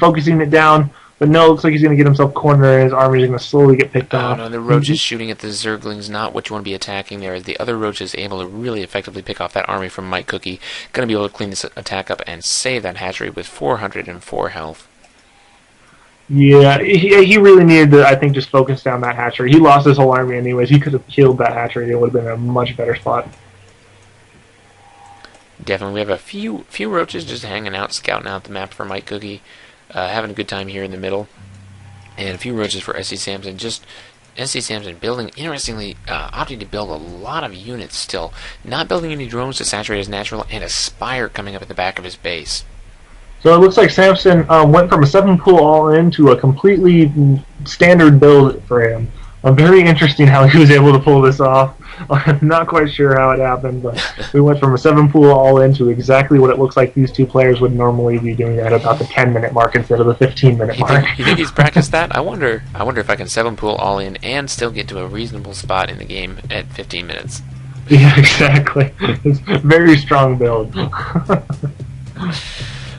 focusing it down. But no, it looks like he's going to get himself cornered, and his army is going to slowly get picked off. No, the roach is shooting at the Zerglings, not what you want to be attacking there. The other roach is able to really effectively pick off that army from Mike Cookie. Going to be able to clean this attack up and save that hatchery with 404 health. Yeah, he really needed to, I think, just focus down that hatchery. He lost his whole army anyways. He could have killed that hatchery. It would have been a much better spot. Definitely. We have a few roaches just hanging out, scouting out the map for Mike Cookie. Having a good time here in the middle. And a few roaches for SC Samson. Just SC Samson building, interestingly, opting to build a lot of units still. Not building any drones to saturate his natural, and a spire coming up at the back of his base. So it looks like Samson went from a 7-pool all-in to a completely standard build for him. Very interesting how he was able to pull this off. I'm not quite sure how it happened, but we went from a 7-pool all-in to exactly what it looks like these two players would normally be doing at about the 10-minute mark instead of the 15-minute mark. You think he's practiced that? I wonder if I can 7-pool all-in and still get to a reasonable spot in the game at 15 minutes. Yeah, exactly. It's a very strong build.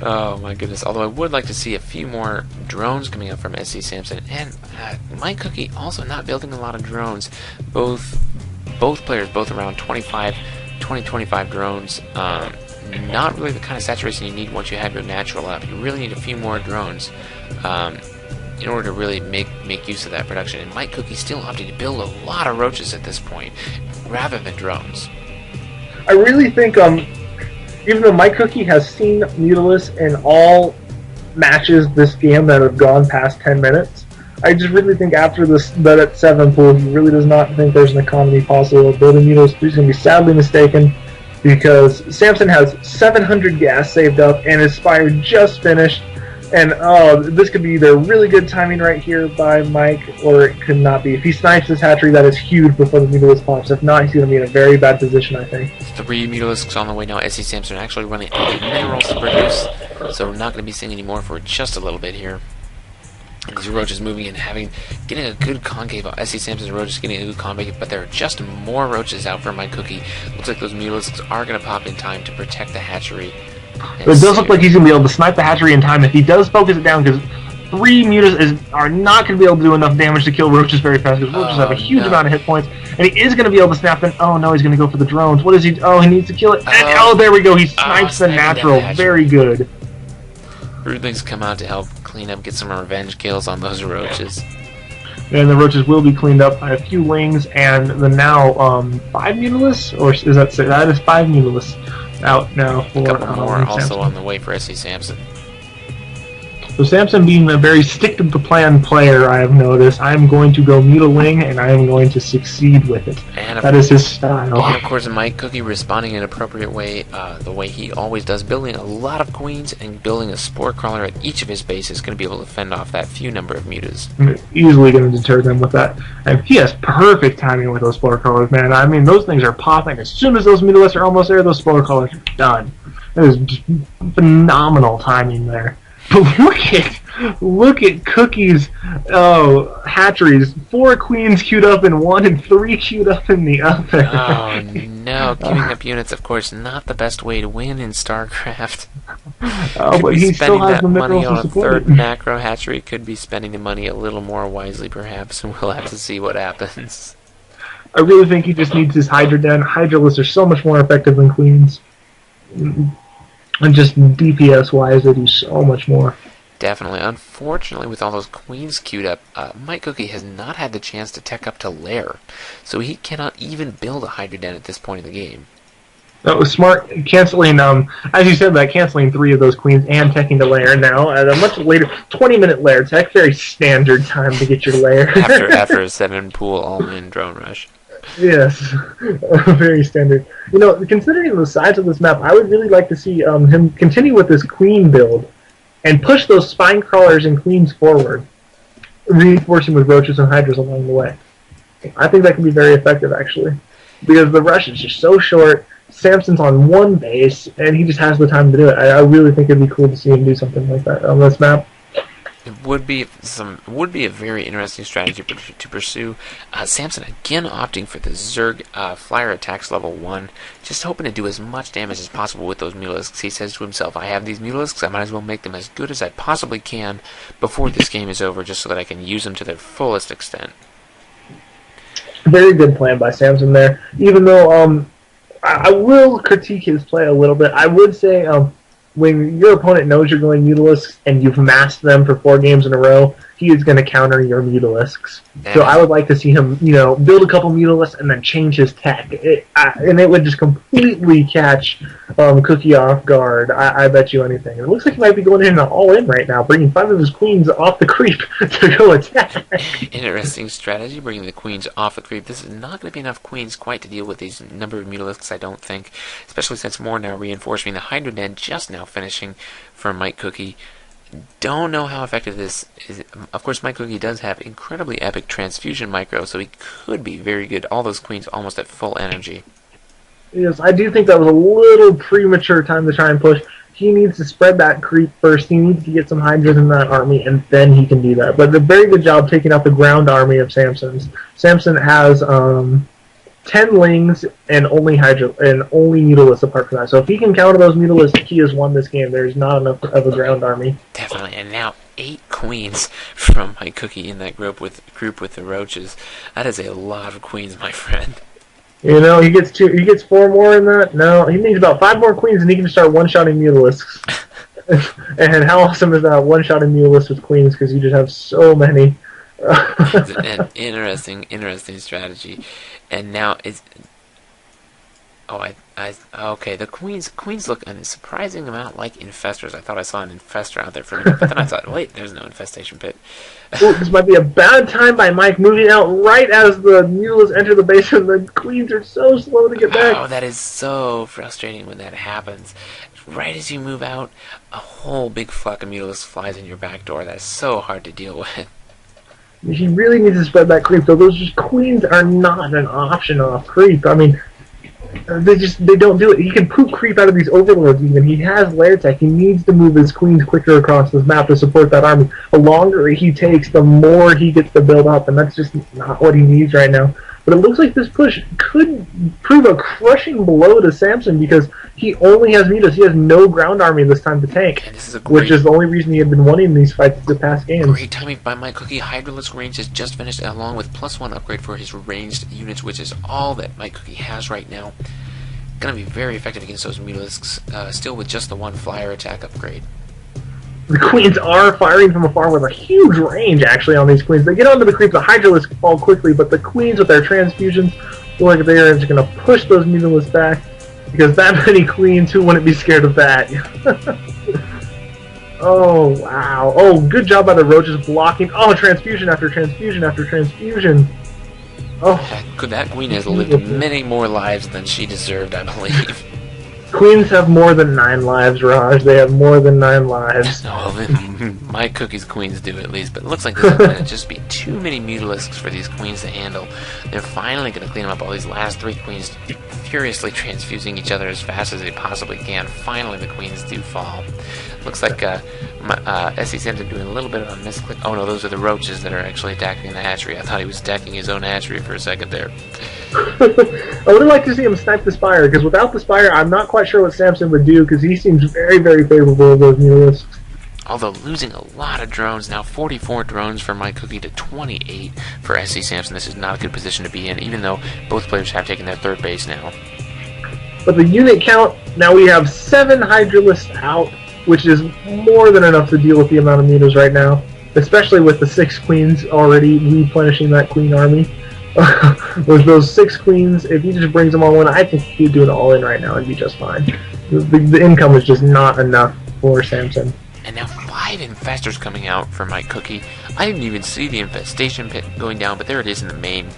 Oh my goodness, although I would like to see a few more drones coming up from SC Samson, and Mike Cookie also not building a lot of drones. Both players, both around 25 drones. Not really the kind of saturation you need once you have your natural up. You really need a few more drones in order to really make use of that production. And Mike Cookie still opting to build a lot of roaches at this point, rather than drones. I really think even though Mike Cookie has seen Mutalisk in all matches this game that have gone past 10 minutes, I just really think after that at 7 pool, he really does not think there's an economy possible of building Mutalisk. He's going to be sadly mistaken because Samson has 700 gas saved up and his Spire just finished. And this could be either really good timing right here by Mike, or it could not be. If he snipes this hatchery, that is huge before the Mutalisk pops. If not, he's going to be in a very bad position, I think. 3 Mutalisks on the way now. SC Samson actually running out of minerals to produce, so we're not going to be seeing any more for just a little bit here. These roaches moving in, getting a good concave. SC Samson's roaches getting a good concave, but there are just more roaches out for Mike Cookie. Looks like those Mutalisks are going to pop in time to protect the hatchery. But it does look like he's going to be able to snipe the hatchery in time if he does focus it down, because 3 mutas are not going to be able to do enough damage to kill roaches very fast, because roaches have a huge amount of hit points, and he is going to be able to snap them. Oh no, he's going to go for the drones. What is he? Oh, he needs to kill it. And, there we go. He snipes the natural. Very good. Broodlings come out to help clean up, get some revenge kills on those roaches. And the roaches will be cleaned up by a few lings, and the now 5 Mutalisks, or is that 6? That is 5 Mutalisks out now for a couple more also Samson. on the way for SC Samson. So Samson being a very stick-to-the-plan player, I have noticed, I am going to go Mutaling, and I am going to succeed with it. That is his style. And of course, Mike Cookie responding in an appropriate way, the way he always does, building a lot of queens and building a spore crawler at each of his bases is going to be able to fend off that few number of mutas. Easily going to deter them with that. And he has perfect timing with those spore crawlers, man. I mean, those things are popping. As soon as those Mutalisks are almost there, those spore crawlers are done. That is just phenomenal timing there. But look at Cookie's hatcheries. 4 queens queued up in one and 3 queued up in the other. Oh no, queuing up units, of course, not the best way to win in StarCraft. But he still has the money minerals on to a support third it. macro hatchery. Could be spending the money a little more wisely, perhaps, and we'll have to see what happens. I really think he just needs his Hydra Den. Hydralisks are so much more effective than queens. And just DPS-wise, they do so much more. Definitely. Unfortunately, with all those queens queued up, Mike Cookie has not had the chance to tech up to Lair, so he cannot even build a Hydra Den at this point in the game. That was smart, canceling, as you said, canceling 3 of those queens and teching to Lair now at a much later, 20-minute Lair tech, very standard time to get your Lair. after a 7-pool all-in drone rush. Yes, very standard. You know, considering the size of this map, I would really like to see him continue with this queen build and push those spine crawlers and queens forward, reinforcing with roaches and hydras along the way. I think that could be very effective, actually, because the rush is just so short. Samson's on one base, and he just has the time to do it. I really think it'd be cool to see him do something like that on this map. It would be a very interesting strategy to pursue. Samson again opting for the Zerg flyer attacks level 1, just hoping to do as much damage as possible with those Mutalisks. He says to himself, I have these Mutalisks, I might as well make them as good as I possibly can before this game is over, just so that I can use them to their fullest extent. Very good plan by Samson there. Even though I will critique his play a little bit, I would say when your opponent knows you're going Mutalisks and you've masked them for 4 games in a row, he is going to counter your Mutalisks. So I would like to see him, build a couple Mutalisks and then change his tech. And it would just completely catch Cookie off guard. I bet you anything. It looks like he might be going in all-in right now, bringing 5 of his queens off the creep to go attack. Interesting strategy, bringing the queens off the creep. This is not going to be enough queens quite to deal with these number of Mutalisks, I don't think, especially since more now reinforcing. The Hydra Den just now finishing for Mike Cookie. Don't know how effective this is. Of course, Mike Cookie does have incredibly epic transfusion micro, so he could be very good. All those queens almost at full energy. Yes, I do think that was a little premature time to try and push. He needs to spread that creep first. He needs to get some Hydras in that army, and then he can do that. But a very good job taking out the ground army of Samson's. Samson has 10 Lings and only Hydra and only Mutalisks apart from that. So if he can counter those Mutalisks, he has won this game. There's not enough of a ground army. Definitely, and now 8 queens from Mike Cookie in that group with the roaches. That is a lot of queens, my friend. He gets 2. He gets 4 more in that. No, he needs about 5 more queens, and he can start one-shotting Mutalisks. And how awesome is that one-shotting Mutalisks with queens? Because you just have so many. It's an interesting strategy. And now it's okay. The queens look a surprising amount like infestors. I thought I saw an infestor out there for a minute, but then I thought, wait, there's no infestation pit. Well, this might be a bad time by Mike moving out right as the Mutalisks enter the base, and the queens are so slow to get back. Oh, that is so frustrating when that happens. Right as you move out, a whole big flock of Mutalisks flies in your back door. That is so hard to deal with. He really needs to spread that creep, though. Those queens are not an option off creep. I mean, they don't do it. He can poop creep out of these overlords even. He has lair tech. He needs to move his queens quicker across this map to support that army. The longer he takes, the more he gets to build up, and that's just not what he needs right now. But it looks like this push could prove a crushing blow to Samson because he only has Mutas. He has no ground army this time to tank, And this is which is the only reason he had been winning these fights the past games. Great timing by Mike Cookie. Hydralisk range has just finished along with +1 upgrade for his ranged units, which is all that Mike Cookie has right now. Gonna be very effective against those Mutalisks, still with just the 1 flyer attack upgrade. The queens are firing from afar with a huge range, actually, on these queens. They get onto the creep, the Hydralisks fall quickly, but the queens with their transfusions feel like they're just going to push those Mutalisks back, because that many queens, who wouldn't be scared of that? Oh, wow. Oh, good job by the roaches blocking. Oh, transfusion after transfusion after transfusion. Oh, that queen has lived many more lives than she deserved, I believe. Queens have more than 9 lives, Raj. They have more than 9 lives. No, my Cookie's queens do at least, but it looks like this is going to just be too many Mutalisks for these queens to handle. They're finally going to clean up all these last 3 queens, furiously transfusing each other as fast as they possibly can. Finally, the queens do fall. Looks like SC Samson doing a little bit of a misclick. Oh no, those are the roaches that are actually attacking the hatchery. I thought he was attacking his own hatchery for a second there. I would like to see him snipe the Spire, because without the Spire, I'm not quite sure what Samson would do, because he seems very, very favorable of those Mutalisks. Although losing a lot of drones, now 44 drones for Mike Cookie to 28 for SC Samson. This is not a good position to be in, even though both players have taken their 3rd base now. But the unit count, now we have 7 Hydralisks out, which is more than enough to deal with the amount of mutas right now, especially with the 6 queens already replenishing that queen army. With those 6 queens, if he just brings them all in, I think he'd do it all in right now and be just fine. The income is just not enough for Samson. And now 5 infestors coming out for Mike Cookie. I didn't even see the infestation pit going down, but there it is in the main.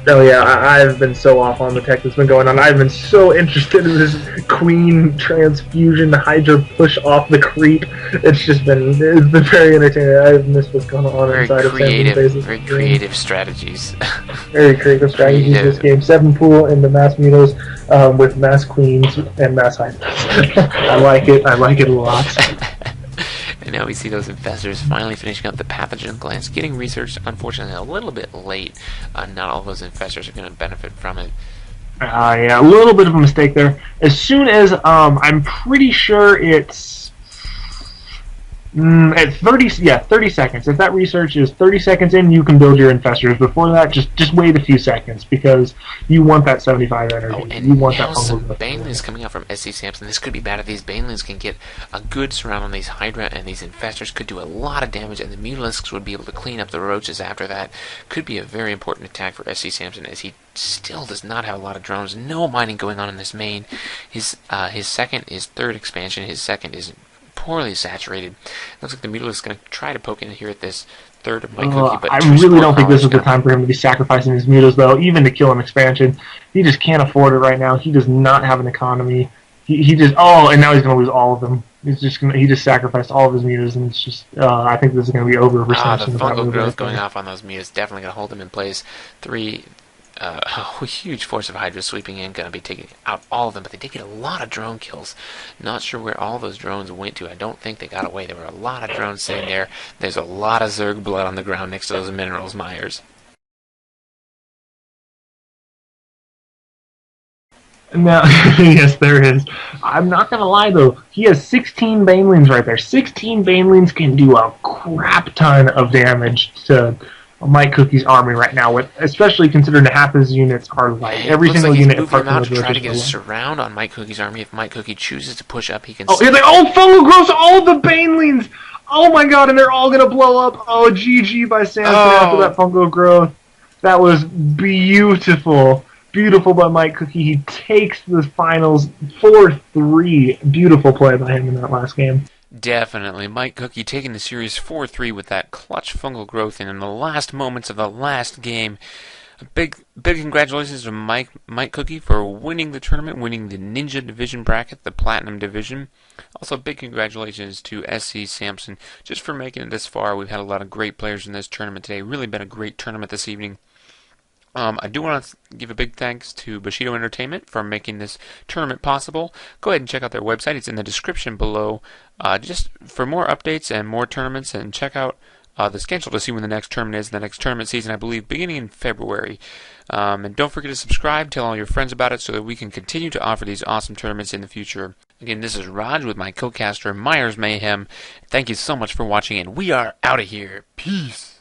Oh yeah, I've been so off on the tech that's been going on. I've been so interested in this queen transfusion Hydra push off the creep. It's been very entertaining. I've missed what's going on inside of Samson's bases. Very creative strategies. Very creative strategies in this game. 7 pool into mass mutos with mass queens and mass Hydras. I like it a lot. And now we see those infestors finally finishing up the pathogen glands, getting researched, unfortunately a little bit late. Not all those infestors are going to benefit from it. Yeah, a little bit of a mistake there. As soon as I'm pretty sure it's at 30 seconds. If that research is 30 seconds in, you can build your infestors. Before that, just wait a few seconds because you want that 75 energy. Oh, and you want now that some banelings coming out from SC Samson. This could be bad if these banelings can get a good surround on these Hydra, and these infestors could do a lot of damage, and the Mutalisks would be able to clean up the roaches after that. Could be a very important attack for SC Samson, as he still does not have a lot of drones. No mining going on in this main. His third expansion. His second is poorly saturated. Looks like the Mutalisk is going to try to poke in here at this third of Mike Cookie, but I really don't think this is the time for him to be sacrificing his Mutas, though, even to kill an expansion. He just can't afford it right now. He does not have an economy. He just and now he's going to lose all of them. He just sacrificed all of his Mutas, and it's just I think this is going to be over for Samson. The fungal growth going off on those Mutas definitely going to hold him in place. A huge force of Hydra sweeping in, going to be taking out all of them, but they did get a lot of drone kills. Not sure where all those drones went to. I don't think they got away. There were a lot of drones sitting there. There's a lot of Zerg blood on the ground next to those minerals, Myers. Now, yes, there is. I'm not going to lie, though. He has 16 Banelings right there. 16 Banelings can do a crap ton of damage to Mike Cookie's army right now, especially considering half his units are light. Every single unit apart from the try to get a surround on Mike Cookie's army. If Mike Cookie chooses to push up, he can. He's like, fungal growth, all the Banelings! Oh my god, and they're all gonna blow up. Oh, GG by Samson after that fungal growth. That was beautiful. Beautiful by Mike Cookie. He takes the finals 4-3. Beautiful play by him in that last game. Definitely. Mike Cookie taking the series 4-3 with that clutch fungal growth, and in the last moments of the last game, a big congratulations to Mike Cookie for winning the tournament, winning the Ninja Division bracket, the Platinum Division. Also, big congratulations to SC Samson just for making it this far. We've had a lot of great players in this tournament today. Really been a great tournament this evening. I do want to give a big thanks to Bushido Entertainment for making this tournament possible. Go ahead and check out their website. It's in the description below. Just for more updates and more tournaments, and check out the schedule to see when the next tournament is. The next tournament season, I believe, beginning in February. And don't forget to subscribe. Tell all your friends about it so that we can continue to offer these awesome tournaments in the future. Again, this is Raj with my co-caster, Myers Mayhem. Thank you so much for watching, and we are out of here. Peace.